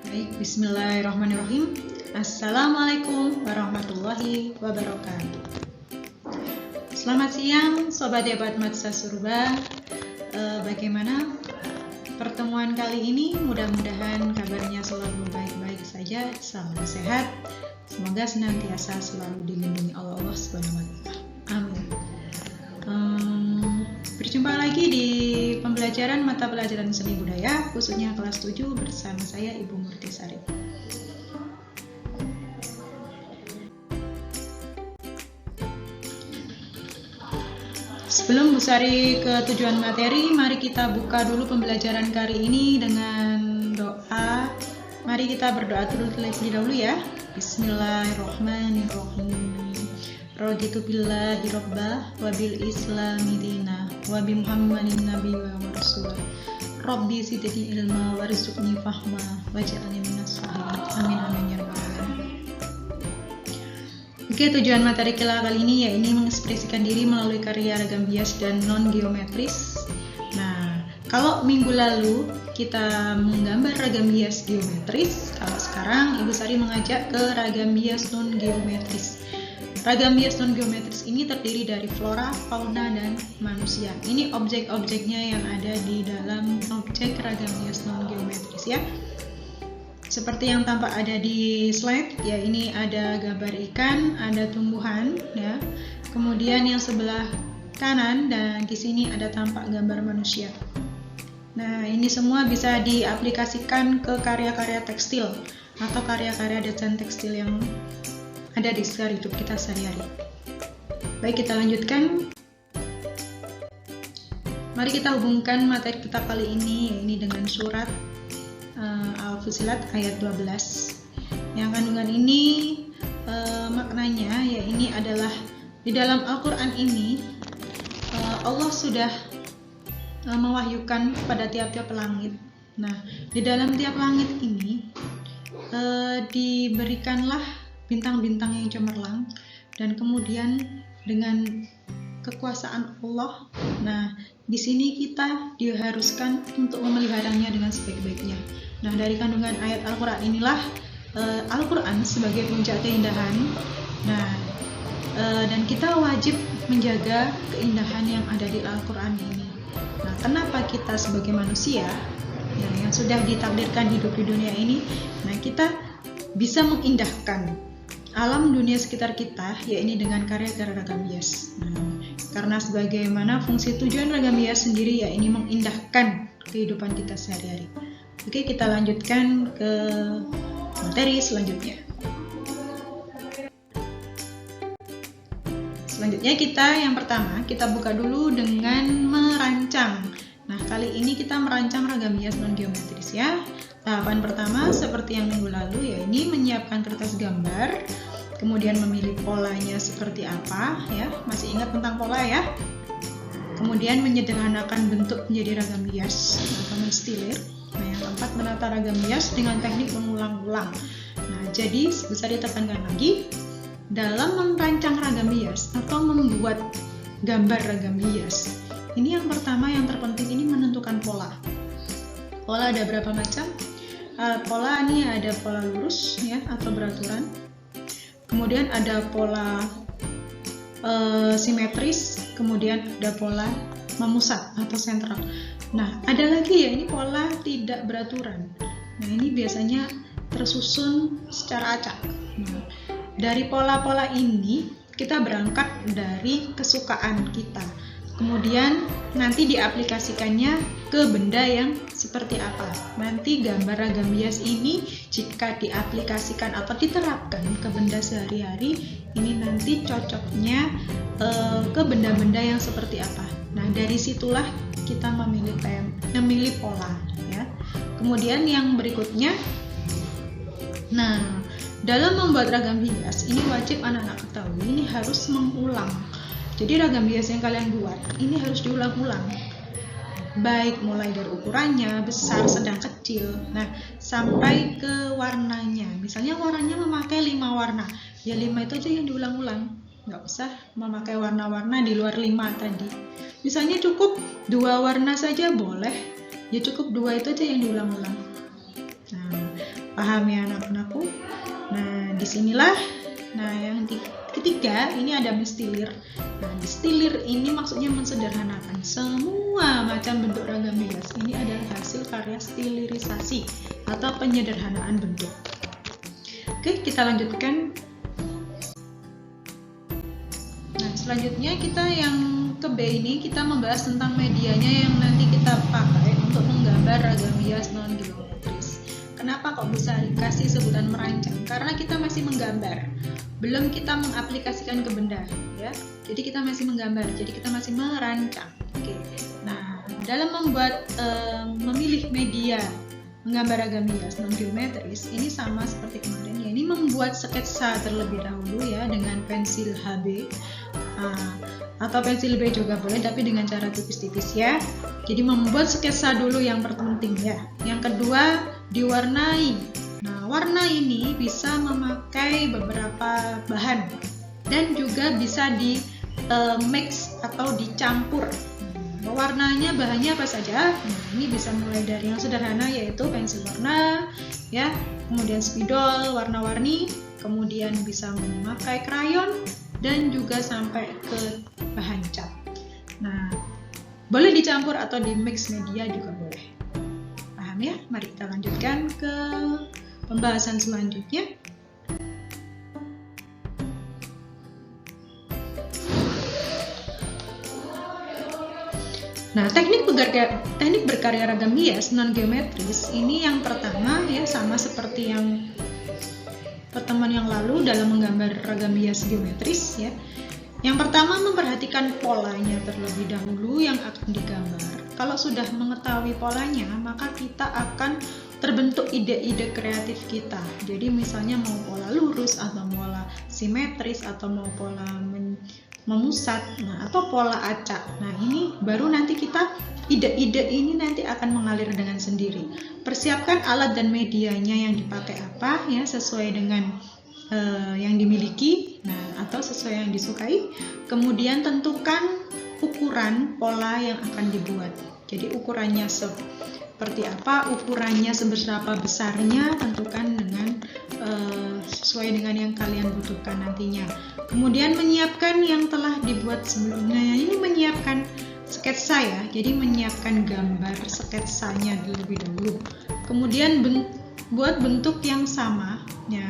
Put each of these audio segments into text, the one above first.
Baik, bismillahirrahmanirrahim. Assalamualaikum warahmatullahi wabarakatuh. Selamat siang, Sobat Hebat Matsah Surba. Bagaimana pertemuan kali ini? Mudah-mudahan kabarnya selalu baik-baik saja, selalu sehat. Semoga senantiasa selalu dilindungi Allah Subhanahu wa Ta'ala. Amin. Berjumpa lagi di pembelajaran mata pelajaran seni budaya, khususnya kelas 7 bersama saya Ibu Murtisari. Sebelum Bu Sari ke tujuan materi, mari kita buka dulu pembelajaran kali ini dengan doa. Mari kita berdoa terlebih dahulu ya. Bismillahirrahmanirrahim. Raditu billahi rabbah wa bil islami dina wa bi muhammadin nabiyya wa rasulah. Rabbi zidni ilma warzuqni fahma waj'alni minas sholihin. Amin amin ya rabbal alamin. Oke, tujuan materi kita kali ini yaitu mengekspresikan diri melalui karya ragam bias dan non geometris. Nah, kalau minggu lalu kita menggambar ragam bias geometris, kalau sekarang Ibu Sari mengajak ke ragam bias non geometris. Ragam bias non-geometris ini terdiri dari flora, fauna, dan manusia. Ini objek-objeknya yang ada di dalam objek ragam bias non-geometris ya. Seperti yang tampak ada di slide, ya ini ada gambar ikan, ada tumbuhan, ya. Kemudian yang sebelah kanan dan di sini ada tampak gambar manusia. Nah, ini semua bisa diaplikasikan ke karya-karya tekstil atau karya-karya desain tekstil yang ada di sekitar hidup kita sehari-hari. Baik, kita lanjutkan. Mari kita hubungkan materi kita kali ini dengan surat Al-Fussilat ayat 12. Yang kandungan ini maknanya ya ini adalah di dalam Al-Quran ini Allah sudah mewahyukan pada tiap-tiap langit. Nah, di dalam tiap langit ini diberikanlah bintang-bintang yang cemerlang, dan kemudian dengan kekuasaan Allah, nah di sini kita diharuskan untuk memeliharanya dengan sebaik-baiknya. Nah, dari kandungan ayat Al-Quran inilah Al-Quran sebagai puncak keindahan. Nah, dan kita wajib menjaga keindahan yang ada di Al-Quran ini. Nah, kenapa kita sebagai manusia yang sudah ditakdirkan hidup di dunia ini, nah kita bisa mengindahkan alam dunia sekitar kita, yaitu dengan karya-karya ragam bias. Nah, karena sebagaimana fungsi tujuan ragam bias sendiri, yaitu mengindahkan kehidupan kita sehari-hari. Oke, kita lanjutkan ke materi selanjutnya. Selanjutnya yang pertama, kita buka dulu dengan merancang. Nah, kali ini kita merancang ragam bias non-geometris ya. Tahapan pertama seperti yang minggu lalu, ya ini menyiapkan kertas gambar, kemudian memilih polanya seperti apa ya, masih ingat tentang pola ya. Kemudian menyederhanakan bentuk menjadi ragam bias atau menstilir. Nah, yang keempat menata ragam bias dengan teknik mengulang-ulang. Nah, jadi bisa ditekankan lagi dalam merancang ragam bias atau membuat gambar ragam bias. Ini yang pertama yang terpenting ini menentukan pola. Pola ada berapa macam? Pola ini ada pola lurus ya atau beraturan. Kemudian ada pola simetris, kemudian ada pola memusat atau sentral. Nah, ada lagi ya ini pola tidak beraturan. Nah, ini biasanya tersusun secara acak. Nah, dari pola-pola ini kita berangkat dari kesukaan kita. Kemudian nanti diaplikasikannya ke benda yang seperti apa. Nanti gambar ragam bias ini jika diaplikasikan atau diterapkan ke benda sehari-hari, ini nanti cocoknya ke benda-benda yang seperti apa. Nah, dari situlah kita memilih pola ya. Kemudian yang berikutnya, nah dalam membuat ragam bias ini wajib anak-anak ketahui ini harus mengulang. Jadi ragam bias yang kalian buat ini harus diulang-ulang, baik mulai dari ukurannya, besar, sedang, kecil. Nah, sampai ke warnanya. Misalnya warnanya memakai 5 warna, ya 5 itu aja yang diulang-ulang. Nggak usah memakai warna-warna di luar 5 tadi. Misalnya cukup 2 warna saja boleh, ya cukup 2 itu aja yang diulang-ulang. Nah, Paham ya anak-anakku? Nah, disinilah. Nah, yang ketiga ini ada menstilir. Nah, menstilir ini maksudnya mensederhanakan semua macam bentuk ragam hias. Ini adalah hasil karya stilirisasi atau penyederhanaan bentuk. Oke, kita lanjutkan. Nah, selanjutnya kita yang ke B ini kita membahas tentang medianya yang nanti kita pakai untuk menggambar ragam hias non-geometris. Kenapa kok bisa dikasih sebutan merancang? Karena kita masih menggambar, belum kita mengaplikasikan ke benda, ya. Jadi kita masih menggambar, jadi kita masih merancang. Oke. Nah, dalam memilih media menggambar ragam hias non-geometris ini sama seperti kemarin, ya. Ini membuat sketsa terlebih dahulu ya dengan pensil HB. Atau pensil B juga boleh, tapi dengan cara tipis-tipis ya. Jadi membuat sketsa dulu yang terpenting ya. Yang kedua, diwarnai. Nah, warna ini bisa memakai beberapa bahan dan juga bisa di mix atau dicampur. Warnanya, bahannya apa saja? Nah, ini bisa mulai dari yang sederhana yaitu pensil warna ya, kemudian spidol, warna-warni, kemudian bisa memakai krayon dan juga sampai ke bahan cat. Nah, boleh dicampur atau di mix media juga boleh. Paham ya? Mari kita lanjutkan ke pembahasan selanjutnya. Nah, teknik berkarya ragam hias non-geometris ini yang pertama ya, sama seperti yang pertemuan yang lalu dalam menggambar ragam hias geometris ya. Yang pertama, memperhatikan polanya terlebih dahulu yang akan digambar. Kalau sudah mengetahui polanya, maka kita akan terbentuk ide-ide kreatif kita. Jadi misalnya mau pola lurus atau pola simetris atau mau pola memusat, atau pola acak. Nah, ini baru nanti kita ide-ide ini nanti akan mengalir dengan sendiri. Persiapkan alat dan medianya yang dipakai apa ya, sesuai dengan yang dimiliki, atau sesuai yang disukai. Kemudian tentukan ukuran pola yang akan dibuat. Jadi ukurannya seperti apa, ukurannya seberapa besarnya, tentukan dengan sesuai dengan yang kalian butuhkan nantinya. Kemudian menyiapkan yang telah dibuat sebelumnya. Ini menyiapkan sketsa ya, jadi menyiapkan gambar sketsanya terlebih dahulu. Kemudian buat bentuk yang sama ya.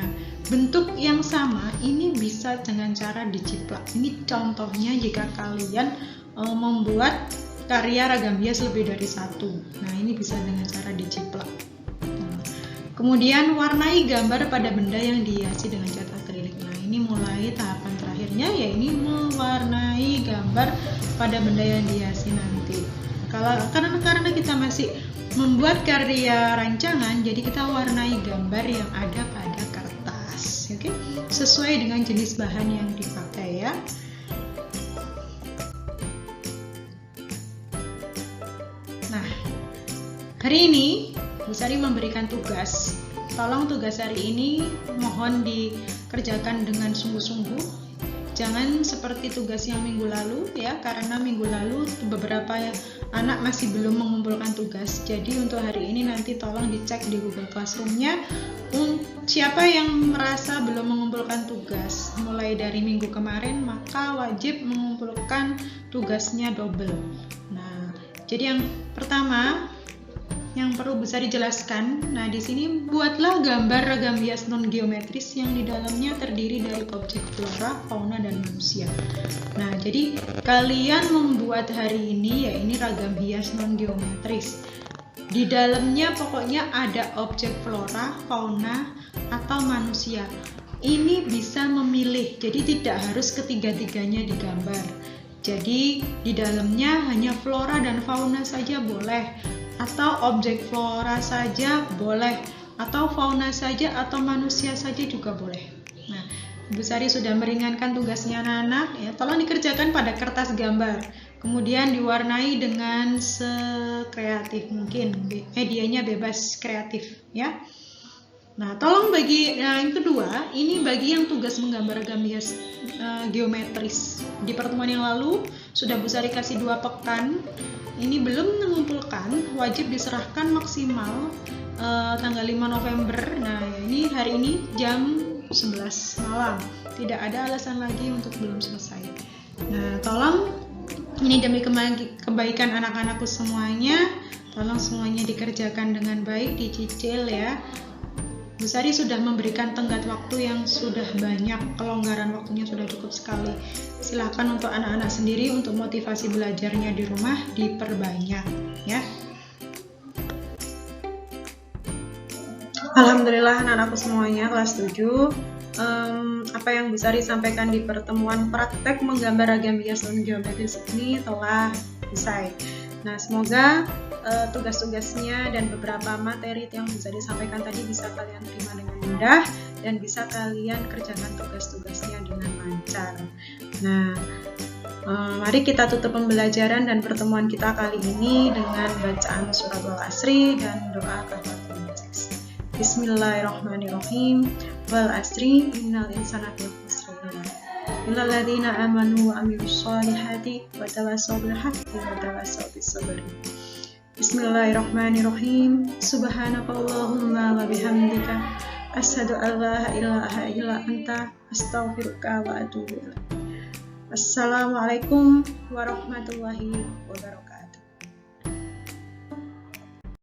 Bentuk yang sama ini bisa dengan cara dijiplak. Ini contohnya jika kalian membuat karya ragam hias lebih dari satu. Nah, ini bisa dengan cara dijiplak. Kemudian warnai gambar pada benda yang dihiasi dengan cat akrilik. Nah, ini mulai tahapan terakhirnya, ya ini mewarnai gambar pada benda yang dihiasi nanti. Karena kita masih membuat karya rancangan, jadi kita warnai gambar yang ada pada kertas, oke? Sesuai dengan jenis bahan yang dipakai ya. Nah, hari ini Bu Sari memberikan tugas. Tolong tugas hari ini mohon dikerjakan dengan sungguh-sungguh. Jangan seperti tugas yang minggu lalu ya, karena minggu lalu beberapa anak masih belum mengumpulkan tugas. Jadi untuk hari ini nanti tolong dicek di Google Classroom-nya. Siapa yang merasa belum mengumpulkan tugas mulai dari minggu kemarin, maka wajib mengumpulkan tugasnya double. Nah, jadi yang pertama yang perlu bisa dijelaskan, nah di sini buatlah gambar ragam hias non geometris yang di dalamnya terdiri dari objek flora, fauna, dan manusia. Nah, jadi kalian membuat hari ini ya ini ragam hias non geometris. Di dalamnya pokoknya ada objek flora, fauna, atau manusia. Ini bisa memilih, jadi tidak harus ketiga-tiganya digambar. Jadi di dalamnya hanya flora dan fauna saja boleh, atau objek flora saja boleh, atau fauna saja, atau manusia saja juga boleh. Nah, Bu Sari sudah meringankan tugasnya anak-anak ya, tolong dikerjakan pada kertas gambar, kemudian diwarnai dengan sekreatif mungkin, medianya bebas kreatif ya. Nah, tolong yang kedua, ini bagi yang tugas menggambar ragam hias geometris. Di pertemuan yang lalu sudah Bu Sari kasih 2 pekan. Ini belum mengumpulkan, wajib diserahkan maksimal tanggal 5 November. Nah, ini hari ini jam 11 malam. Tidak ada alasan lagi untuk belum selesai. Nah, tolong ini demi kebaikan anak-anakku semuanya, tolong semuanya dikerjakan dengan baik, dicicil ya. Bu Sari sudah memberikan tenggat waktu yang sudah banyak, kelonggaran waktunya sudah cukup sekali. Silakan untuk anak-anak sendiri untuk motivasi belajarnya di rumah diperbanyak ya. Alhamdulillah anak-anakku semuanya kelas 7, apa yang Bu Sari sampaikan di pertemuan praktek menggambar ragam hias non geometris ini telah selesai. Nah, semoga tugas-tugasnya dan beberapa materi yang bisa disampaikan tadi bisa kalian terima dengan mudah dan bisa kalian kerjakan tugas-tugasnya dengan lancar. Nah, mari kita tutup pembelajaran dan pertemuan kita kali ini dengan bacaan surat Al-Asri dan doa kafaratul majlis. Bismillahirrahmanirrahim. Wal asri innal insana lafi khusr illal ladzina amanu wa amilus solihati wa tawassaw bil haqqi wa tawassaw bis sabr. Bismillahirrahmanirrahim. Subhanakallahumma wa bihamdika asyhadu an la ilaha illa anta astaghfiruka wa atubu ilaik. Assalamualaikum warahmatullahi wabarakatuh.